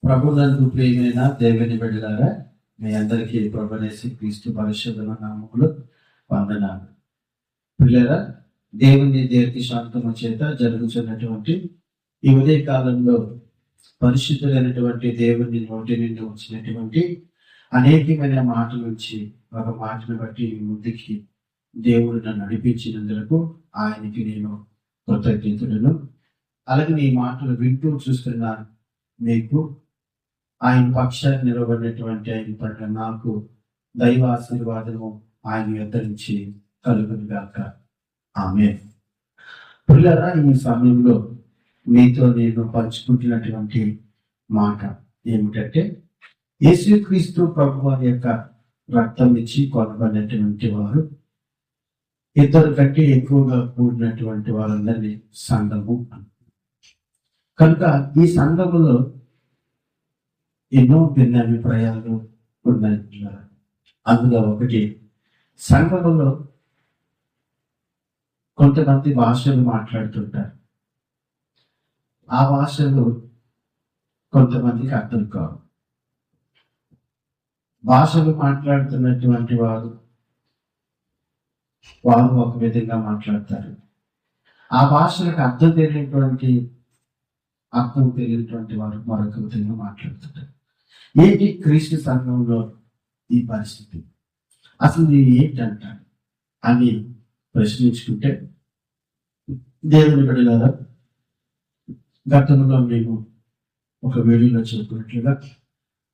ప్రభునందు ప్రియమైన దేవుని బిడ్డలారా, మీ అందరికీ ప్రభునేసి క్రీస్తు పరిశుద్ధ నామములో వందనాలు. పిల్లరా, దేవుని దీర్ఘ శాంతము చేత జరుగుతున్నటువంటి ఈ ఉదయ కాలంలో పరిశుద్ధులైనటువంటి దేవుని నోటి నుండి వచ్చినటువంటి అనేకమైన మాటల నుంచి ఒక మాటను బట్టి ముందుకి దేవుడు నన్ను నడిపించినందుకు ఆయనకి నేను కృతజ్ఞతలను. అలాగే ఈ మాటలు వింటూ చూస్తున్నాను. మీకు ఆయన పక్షాన్ని నిలబడినటువంటి ఆయన పట్ల నాకు దైవ ఆశీర్వాదము ఆయన యొద్ద నుంచి కలుగును గాక. ఆమేన్. పిల్లరా, ఈ సమయంలో మీతో నేను పంచుకుంటున్నటువంటి మాట ఏమిటంటే, యేసుక్రీస్తు ప్రభువారి యొక్క రక్తం ఇచ్చి కొనబడినటువంటి వారు ఇద్దరు కంటే ఎక్కువగా కూడినటువంటి వారందరినీ సంఘము. కనుక ఈ సంఘములో ఎన్నో భిన్న అభిప్రాయాలు ఉన్నాయి. అందులో ఒకటి, సంఘములో కొంతమంది భాషలు మాట్లాడుతుంటారు. ఆ భాషలు కొంతమందికి అర్థం కావు. భాషలు మాట్లాడుతున్నటువంటి వారు ఒక విధంగా మాట్లాడతారు. ఆ భాషలకు అర్థం తెలియనటువంటి వారు మరొక విధంగా మాట్లాడుతుంటారు. ఏంటి క్రీస్తు సంఘంలో ఈ పరిస్థితి? అసలు ఇది ఏంటంటారు అని ప్రశ్నించుకుంటే, దేవుని బిడ్డలారా, గతంలో మేము ఒక వీడియోలో చెప్పినట్లుగా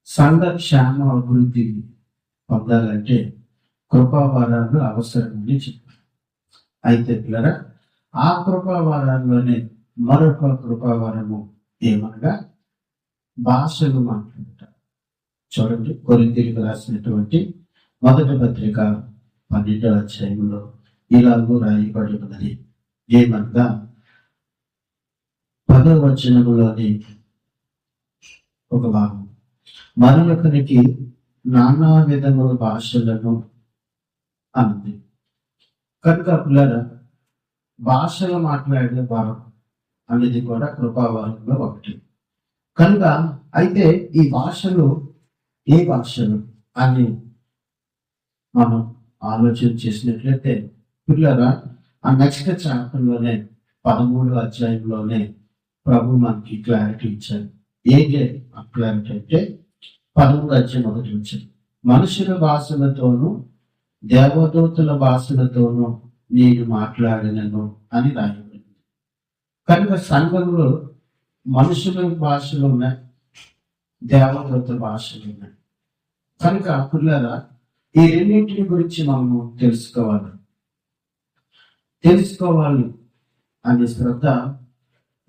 సంఘ క్షేమ అభివృద్ధి పొందాలంటే కృపావారాలు అవసరమని చెప్పారు. అయితే పిల్లరా, ఆ కృపావారాల్లోనే మరొక కృపావారము ఏమనగా భాషలు మాట్లాడటం. చూడండి, కొరింథీయులకు రాసినటువంటి మొదటి పత్రిక 12వ అధ్యాయంలో ఇలాగూ రాయబడి ఉన్నది. ఏమనగా 10వ వచనములోని ఒక భాగం, మరొకరికి నానా విధముల భాషలను అంది. కనుక పిల్లరా, భాషలు మాట్లాడే వారం అనేది కూడా కృపావారంలో ఒకటి. కనుక అయితే ఈ భాషలు ఏ భాషలు అని మనం ఆలోచన చేసినట్లయితే పిల్లరా, ఆ నెక్స్ట్ చాప్టర్లోనే 13వ అధ్యాయంలోనే ప్రభు మనకి క్లారిటీ ఇచ్చారు. ఏంటి ఆ క్లారిటీ అంటే 13వ అధ్యాయం 1వ వచనం, మనుషుల భాషలతోనూ దేవదూతల భాషలతోనూ నేను మాట్లాడినను అని రాయబడింది. కనుక సంఘంలో మనుషుల భాషలు ఉన్నాయి, దేవదూతల భాషలు ఉన్నాయి. కనుక పిల్లరా, ఈ రెండింటిని గురించి మనము తెలుసుకోవాలి అనే శ్రద్ధ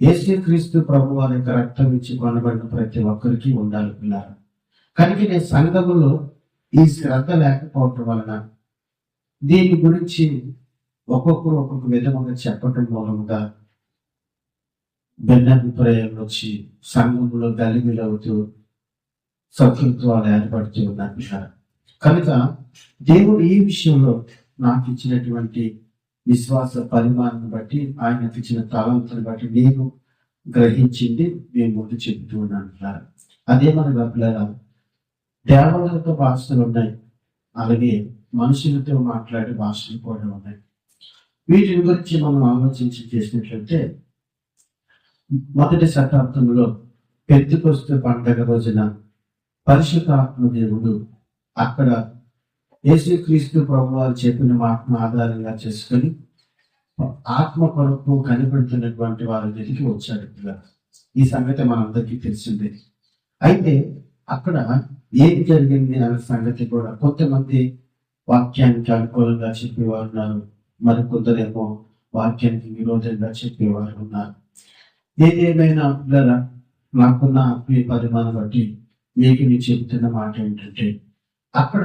యేసుక్రీస్తు ప్రభు వారి యొక్క రక్తం ఇచ్చి కొనబడిన ప్రతి ఒక్కరికి ఉండాలి పిల్లరా. కనుక నేను సంఘములో ఈ శ్రద్ధ లేకపోవటం వలన దీని గురించి ఒక్కొక్కరు ఒక్కొక్క విధముగా చెప్పటం మూలముగా భిన్నాభిప్రాయాలు వచ్చి సంఘంలో గలిబిలవుతూ శత్రుత్వాలు ఏర్పడుతూ ఉన్నారు. కనుక దేవుడు ఈ విషయంలో నాకు ఇచ్చినటువంటి విశ్వాస పరిమాణాన్ని బట్టి, ఆయనకు ఇచ్చిన తలంతుని బట్టి నేను గ్రహించింది మేము ముందు చెబుతూ ఉన్నాను. అదేమనగా పిల్లరా, దేవతలతో భాషలు ఉన్నాయి, అలాగే మనుషులతో మాట్లాడే భాషలు కూడా ఉన్నాయి. వీటి గురించి మనం ఆలోచించి చేసినట్లయితే, మొదటి శతాబ్దంలో పెంతెకొస్తు పండగ రోజున పరిశుద్ధాత్మ దేవుడు అక్కడ యేసుక్రీస్తు ప్రభువారు చెప్పిన మాటను ఆధారంగా చేసుకొని ఆత్మ కొరకు కనిపెడుతున్నటువంటి వారి దగ్గరికి వచ్చాడు. ఈ సంగతి మనందరికీ తెలిసిందే. అయితే అక్కడ ఏం జరిగింది అనే సంగతి కూడా, కొంతమంది వాక్యానికి అనుకూలంగా చెప్పేవారు ఉన్నారు, మరికొందరేమో వాక్యానికి విరోధంగా చెప్పేవారు ఉన్నారు. ఏదేమైనా పిల్లరా, నాకున్న ఆత్మీయ పరిమాణం బట్టి మీకు నేను చెబుతున్న మాట ఏంటంటే, అక్కడ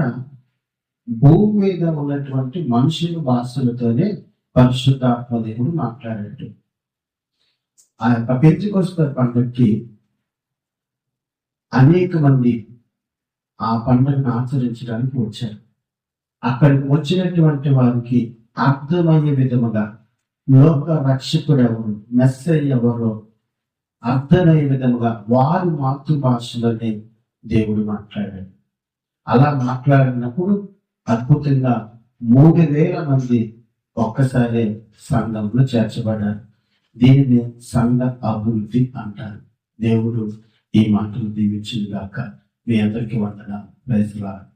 భూమి మీద ఉన్నటువంటి మనుషుల భాషలతోనే పరిశుద్ధాత్మ దేవుడు మాట్లాడాడు. ఆ యొక్క పెంతెకొస్తు పండుగకి అనేక మంది ఆ పండుగను ఆచరించడానికి వచ్చారు. అక్కడికి వచ్చినటువంటి వారికి అర్థమయ్యే విధముగా లోక రక్షకుడు ఎవరు, మెస్సయ్య ఎవరో అర్థమయ్యే విధముగా వారి మాతృభాషలోనే దేవుడు మాట్లాడాడు. అలా మాట్లాడినప్పుడు అద్భుతంగా 3,000 మంది ఒక్కసారి సంఘంలో చేర్చబడ్డారు. దీనిని సంఘ అభివృద్ధి అంటారు. దేవుడు ఈ మాటలు దీవించింది గాక. మీ అందరికీ వందనాలు. Praise lord.